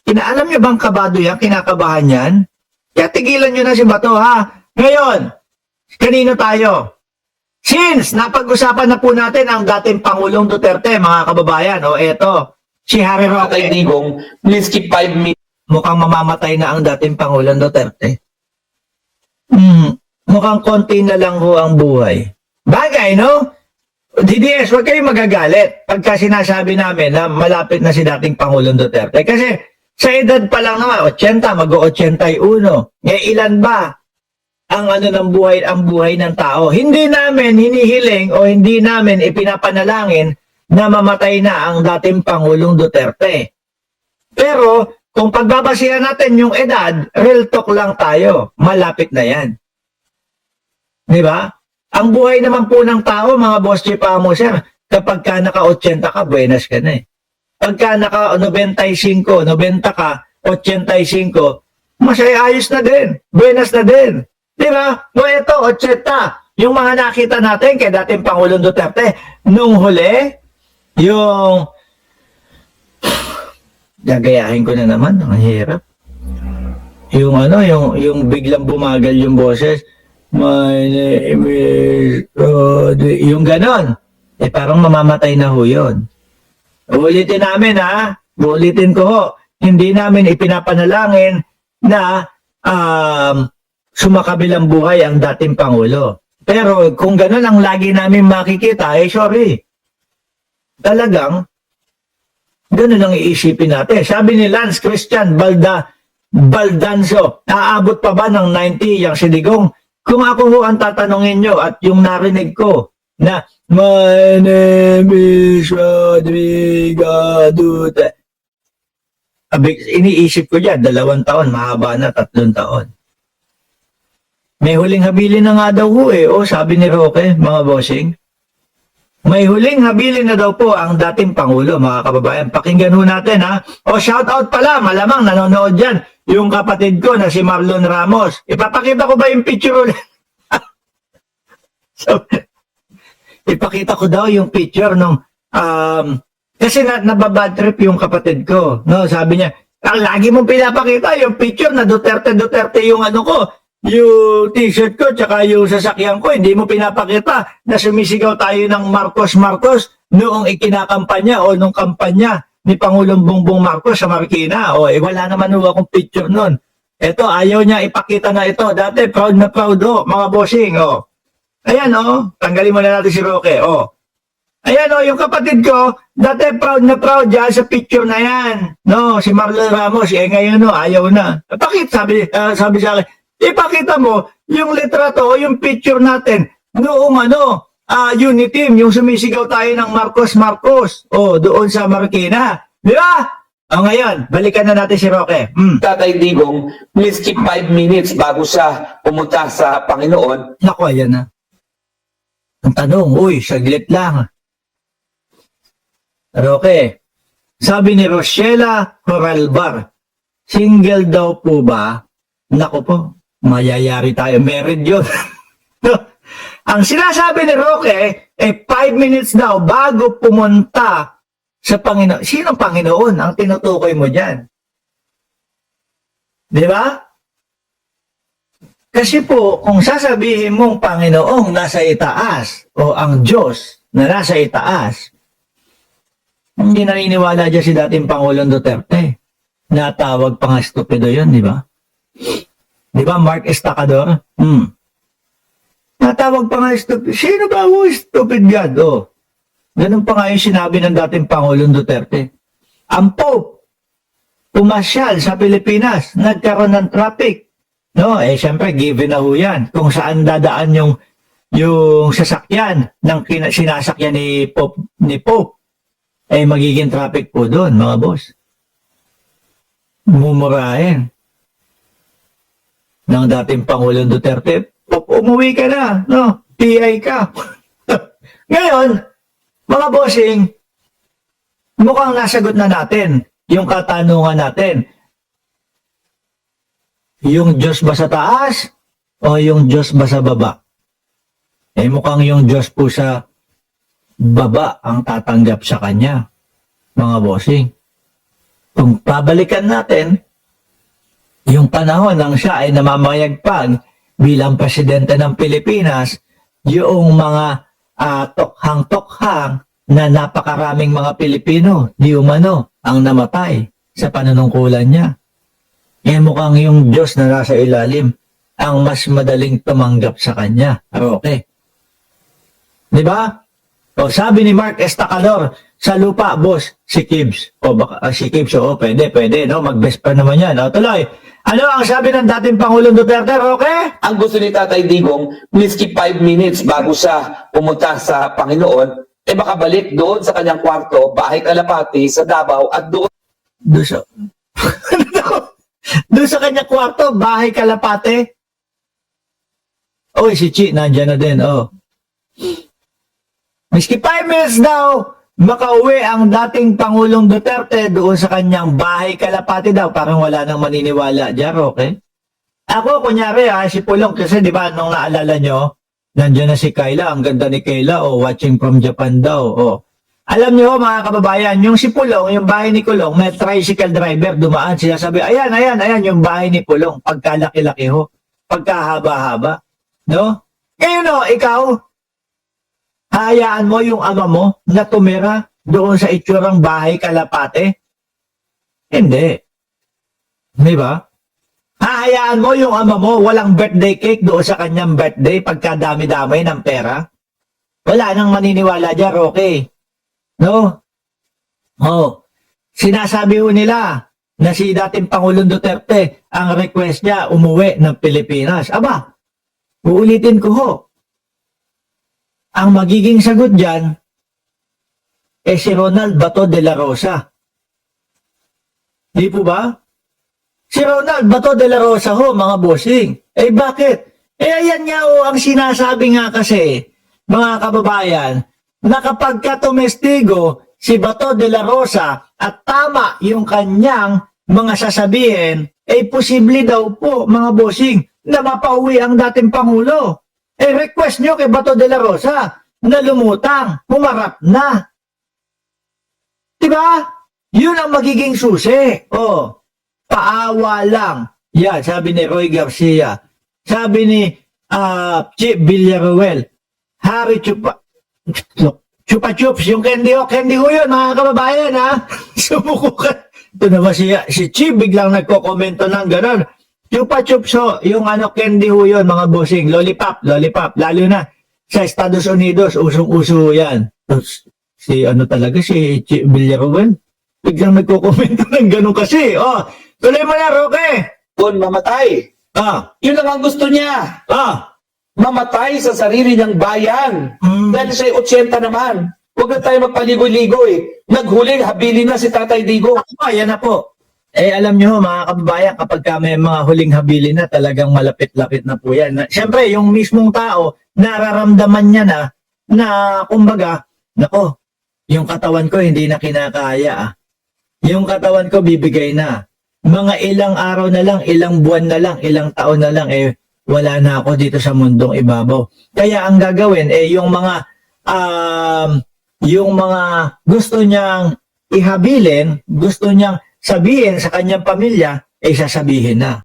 Alam nyo bang kabado yan? Kinakabahan yan? Kaya tigilan nyo na si Bato, ha? Ngayon, kanino tayo? Since napag-usapan na po natin ang dating Pangulong Duterte, mga kababayan, o eto, si Harry Roque. Digong, please keep 5 minutes. Mukhang mamamatay na ang dating Pangulong Duterte. Mukhang konti na lang ho ang buhay. Bagay, no? DDS, huwag kayong magagalit pagka sinasabi namin na malapit na si dating Pangulong Duterte. Kasi sa edad pa lang naman, 80, mag-81. Ilan ba ang ng buhay, ang buhay ng tao? Hindi namin hinihiling o hindi namin ipinapanalangin na mamatay na ang dating Pangulong Duterte. Pero kung pagbabasihan natin yung edad, real talk lang tayo. Malapit na yan. Di ba? Ang buhay naman po ng tao, mga boss chipamo, sir, kapag ka naka-80 ka, buenas ka na eh. Pagka naka-95, 90 ka, 85, masaya ayos na din. Buenas na din. Di ba? No, ito, 80. Yung mga nakita natin kay dating Pangulong Duterte, nung huli, yung gagayahin ko na naman, ang hirap. Yung yung biglang bumagal yung boses, my name is yung ganon. Parang mamamatay na ho yun. Ulitin namin ha, ulitin ko ho, hindi namin ipinapanalangin na sumakabilang buhay ang dating Pangulo. Pero kung ganon ang lagi namin makikita, sorry. Talagang, ganun ang iisipin natin. Sabi ni Lance Christian Baldanzo, naabot pa ba ng 90 yung si Digong? Kung ako ho ang tatanungin nyo at yung narinig ko na my name is Rodrigo Duterte. Iniisip ko yan, 2 taon, mahaba na 3 taon. May huling habilin na nga daw ho sabi ni Roque, mga bossing. May huling habilin na daw po ang dating Pangulo, mga kababayan. Pakinggan ho natin, ha? Shout out pala, malamang nanonood dyan. Yung kapatid ko na si Marlon Ramos. Ipapakita ko ba yung picture ulit? So, ipakita ko daw yung picture nung, kasi nababad trip yung kapatid ko. No, sabi niya, lagi mong pinapakita yung picture na Duterte yung ko. Yung t-shirt ko, tsaka yung sasakyan ko, hindi mo pinapakita na sumisigaw tayo ng Marcos noong ikinakampanya o nung kampanya ni Pangulong Bongbong Marcos sa Marikina. Wala naman akong picture nun. Ito, ayaw niya ipakita na ito. Dati, proud na proud mga bossing. Ayan, tanggalin mo na natin si Roque. Ayan, yung kapatid ko, dati proud na proud dyan sa picture na yan. No, si Marlon Ramos, ngayon, ayaw na. Bakit? Sabi sa akin, ipakita mo yung litrato, yung picture natin noong Uniteam, yung sumisigaw tayo ng Marcos, doon sa Marikina. Di ba? Ngayon, balikan na natin si Roque. Tatay Digong, please keep 5 minutes bago siya pumunta sa Panginoon. Naku, ayan na. Ang tanong, saglit lang. Roque, sabi ni Rochela Coralbar, single daw po ba? Naku po, mayayari tayo. Married yun. Ang sinasabi ni Roque, 5 minutes daw bago pumunta sa Panginoon. Sinong Panginoon ang tinutukoy mo dyan? Di ba? Kasi po, kung sasabihin mong Panginoong nasa itaas o ang Diyos na nasa itaas, hindi naniniwala dyan si dating Pangulong Duterte. Natawag pa nga stupido yun, di ba? Di ba, Mark Estacador? Natawag pa nga stupid. Sino ba ho stupid God? Ganun pa nga yung sinabi ng dating Pangulong Duterte. Ang Pope, pumasyal sa Pilipinas, nagkaroon ng traffic. No, syempre, given na ho yan. Kung saan dadaan yung sasakyan ng sinasakyan ni Pope, magiging traffic po doon, mga boss. Mumurahin ng dating Pangulong Duterte. Umuwi ka na, no? PI ka. Ngayon, mga bossing, mukhang nasagot na natin yung katanungan natin. Yung Diyos ba sa taas o yung Diyos ba sa baba? Mukhang yung Diyos po sa baba ang tatanggap sa kanya, mga bossing. kung babalikan natin, yung panahon nang siya ay namamayagpag bilang presidente ng Pilipinas, yung mga tokhang-tokhang na napakaraming mga Pilipino, di umano, ang namatay sa panunungkulan niya. Mukhang yung Diyos na nasa ilalim ang mas madaling tumanggap sa kanya. Okay. Di ba? O sabi ni Mark Estacador, sa lupa, boss, si Kibbs. O baka si Kibbs, o pwede, no? Mag-best pa naman yan. O tuloy. Ano ang sabi ng dating Pangulong Duterte, okay? Ang gusto ni Tatay Digong, miski 5 minutes bago siya pumunta sa Panginoon, makabalik doon sa kanyang kwarto, bahay Kalapati, sa Davao, at doon Doon sa... Doon sa kanya kwarto, bahay Kalapate. Oy, si Chi, nandyan na din, oh. Miski 5 minutes daw, makauwi ang dating Pangulong Duterte doon sa kanyang bahay Kalapati daw. Parang wala nang maniniwala dyan, okay? Ako, kunyari, si Pulong, kasi di ba, nung naalala nyo, nandiyan na si Kayla, ang ganda ni Kayla, watching from Japan daw, Alam niyo mga kababayan, yung si Pulong, yung bahay ni Kulong, may tricycle driver dumaan, sila sabi, ayan, yung bahay ni Pulong, pagkalaki-laki ho, pagkahaba-haba, no? Ngayon ikaw, hayaan mo yung ama mo na tumira doon sa itsurang bahay Kalapate? Hindi. Di ba? Hahayaan mo yung ama mo walang birthday cake doon sa kanyang birthday pagkadami-dami ng pera? Wala nang maniniwala dyan, okay? No? Sinasabi ho nila na si dating Pangulong Duterte, ang request niya umuwi ng Pilipinas. Aba, uulitin ko ho. Ang magiging sagot dyan, si Ronald Bato de la Rosa. Di po ba? Si Ronald Bato de la Rosa ho, mga bossing. Bakit? Ayan nga ho, ang sinasabi nga kasi, mga kababayan, na kapag katumestigo si Bato de la Rosa at tama yung kanyang mga sasabihin, posible daw po, mga bossing, na mapauwi ang dating Pangulo. Request nyo kay Bato de la Rosa na lumutang, humarap na. Diba? Yun ang magiging susi. Paawa lang. Yan, sabi ni Roy Garcia. Sabi ni Chip Villaruel. Harry Chupa Chups, yung candy ho yun, mga kababayan, ha? Sumuko ka. Ito naman si Chip biglang nagkokomento ng gano'n. Chupa Chups ho, yung candy ho yun, mga bossing. Lollipop. Lalo na sa Estados Unidos, usong-uso yan. Si Chip Villaruel. Biglang nagkokomento ng gano'n kasi. Tuloy mo na, Roque. doon mamatay. Yun lang ang gusto niya. Mamatay sa sarili ng bayan. Dahil siya'y 80 naman. Huwag na tayo magpaligoy-ligoy. Naghuling, habilin na si Tatay Digong. Yan na po. Alam nyo, mga kababayan, kapag may mga huling habilin na, talagang malapit-lapit na po yan. Siyempre, yung mismong tao, nararamdaman niya na kumbaga, nako, yung katawan ko hindi na kinakaya. Yung katawan ko bibigay na. Mga ilang araw na lang, ilang buwan na lang, ilang taon na lang, wala na ako dito sa mundong ibabaw. Kaya ang gagawin, yung mga gusto niyang ihabilin, gusto niyang sabihin sa kanyang pamilya, sasabihin na.